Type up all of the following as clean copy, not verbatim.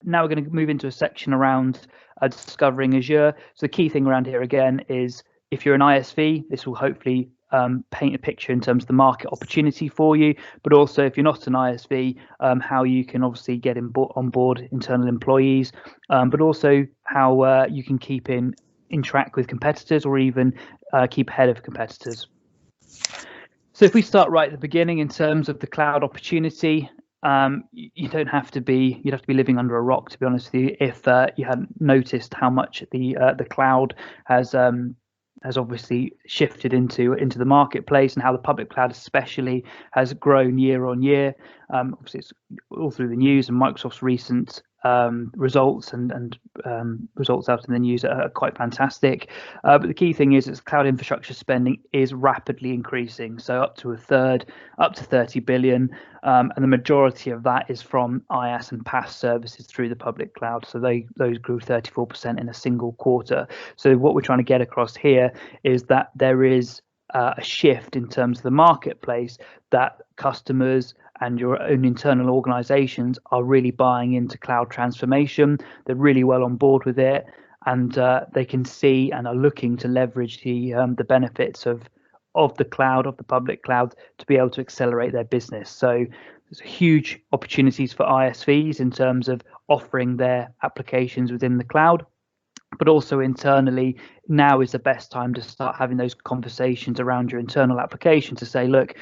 now we're going to move into a section around discovering Azure. So the key thing around here again is if you're an ISV, this will hopefully paint a picture in terms of the market opportunity for you, but also if you're not an ISV, how you can obviously get on board internal employees, but also how you can keep in track with competitors or even keep ahead of competitors. So if we start right at the beginning in terms of the cloud opportunity, you don't have to be, you'd have to be living under a rock, to be honest with you, if you hadn't noticed how much the cloud has obviously shifted into the marketplace, and how the public cloud especially has grown year on year. Obviously it's all through the news, and Microsoft's recent results and results out in the news are quite fantastic. But the key thing is cloud infrastructure spending is rapidly increasing, so up to a third, up to 30 billion, and the majority of that is from IaaS and PaaS services through the public cloud. So those grew 34% in a single quarter. So what we're trying to get across here is that there is a shift in terms of the marketplace, that customers and your own internal organizations are really buying into cloud transformation. They're really well on board with it, and they can see and are looking to leverage the benefits of the cloud, of the public cloud, to be able to accelerate their business. So there's huge opportunities for ISVs in terms of offering their applications within the cloud, but also internally, now is the best time to start having those conversations around your internal application to say, look,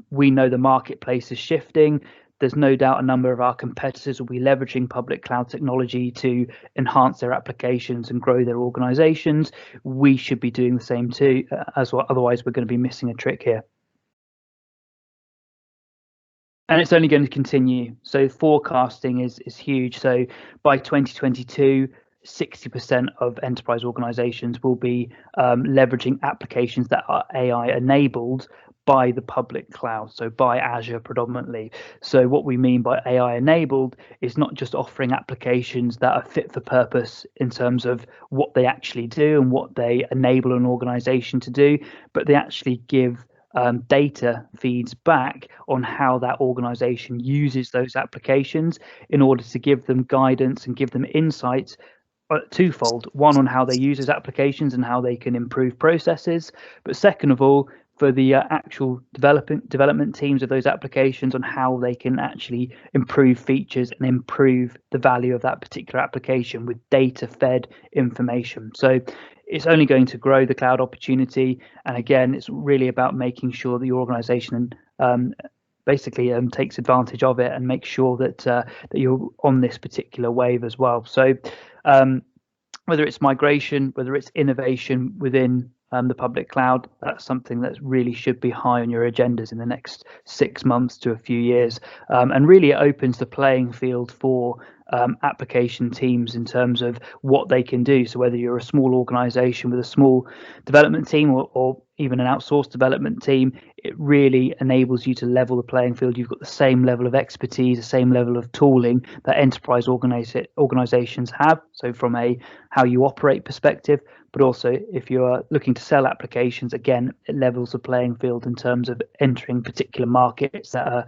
we know the marketplace is shifting. There's no doubt a number of our competitors will be leveraging public cloud technology to enhance their applications and grow their organizations. We should be doing the same too, as well. Otherwise, we're going to be missing a trick here. And it's only going to continue. So forecasting is huge. So by 2022, 60% of enterprise organizations will be leveraging applications that are AI enabled by the public cloud, so by Azure predominantly. So what we mean by AI enabled is not just offering applications that are fit for purpose in terms of what they actually do and what they enable an organization to do, but they actually give data feeds back on how that organization uses those applications in order to give them guidance and give them insights. Twofold: one, on how they use those applications and how they can improve processes, but second of all, for the actual development teams of those applications, on how they can actually improve features and improve the value of that particular application with data fed information. So it's only going to grow the cloud opportunity, and again, it's really about making sure that your organization basically takes advantage of it and makes sure that that you're on this particular wave as well. So whether it's migration, whether it's innovation within the public cloud, that's something that really should be high on your agendas in the next 6 months to a few years, and really it opens the playing field for application teams in terms of what they can do. So whether you're a small organization with a small development team or even an outsourced development team, it really enables you to level the playing field. You've got the same level of expertise, the same level of tooling that enterprise organizations have. So from a how you operate perspective, but also if you're looking to sell applications, again, it levels the playing field in terms of entering particular markets that are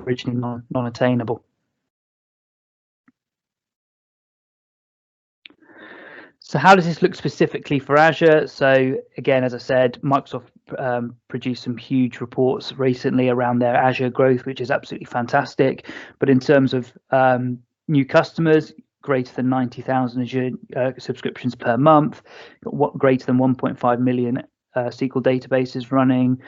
originally non-attainable. So how does this look specifically for Azure? So again, as I said, Microsoft produced some huge reports recently around their Azure growth, which is absolutely fantastic. But in terms of new customers, greater than 90,000 Azure subscriptions per month, greater than 1.5 million SQL databases running,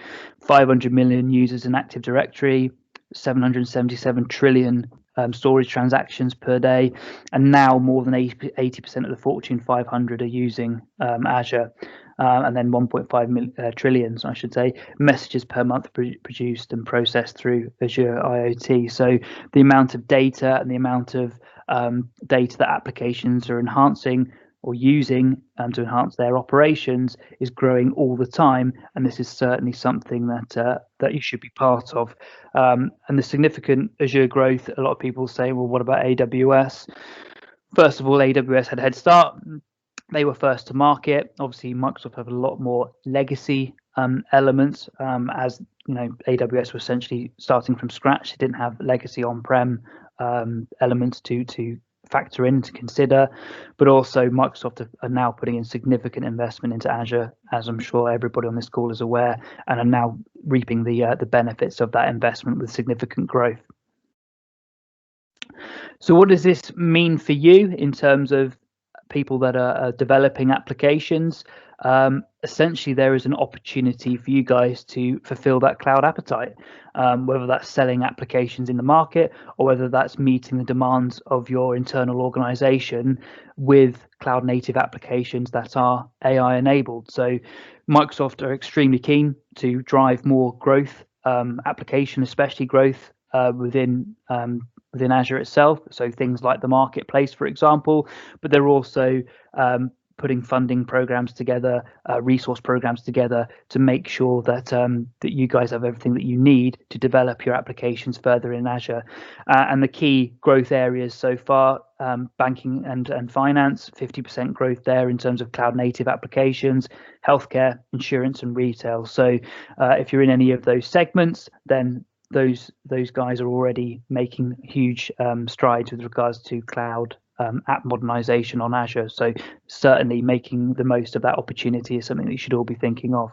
500 million users in Active Directory, 777 trillion storage transactions per day, and now more than 80% of the Fortune 500 are using Azure, and then 1.5 trillion, I should say, messages per month produced and processed through Azure IoT. So the amount of data and the amount of data that applications are enhancing or using to enhance their operations is growing all the time, and this is certainly something that you should be part of. And the significant Azure growth, a lot of people say, well, what about AWS? First of all, AWS had a head start. They were first to market. Obviously, Microsoft have a lot more legacy elements, as you know, AWS was essentially starting from scratch. They didn't have legacy on-prem elements to factor in to consider. But also Microsoft are now putting in significant investment into Azure, as I'm sure everybody on this call is aware, and are now reaping the benefits of that investment with significant growth. So what does this mean for you in terms of people that are developing applications? Essentially, there is an opportunity for you guys to fulfill that cloud appetite, whether that's selling applications in the market or whether that's meeting the demands of your internal organization with cloud native applications that are AI enabled. So Microsoft are extremely keen to drive more growth, application, especially growth within Azure itself, so things like the marketplace, for example, but they're also putting funding programs together, resource programs together to make sure that that you guys have everything that you need to develop your applications further in Azure. And the key growth areas so far, banking and finance, 50% growth there in terms of cloud native applications, healthcare, insurance and retail. So if you're in any of those segments, then those guys are already making huge strides with regards to cloud app modernization on Azure. So certainly making the most of that opportunity is something that you should all be thinking of.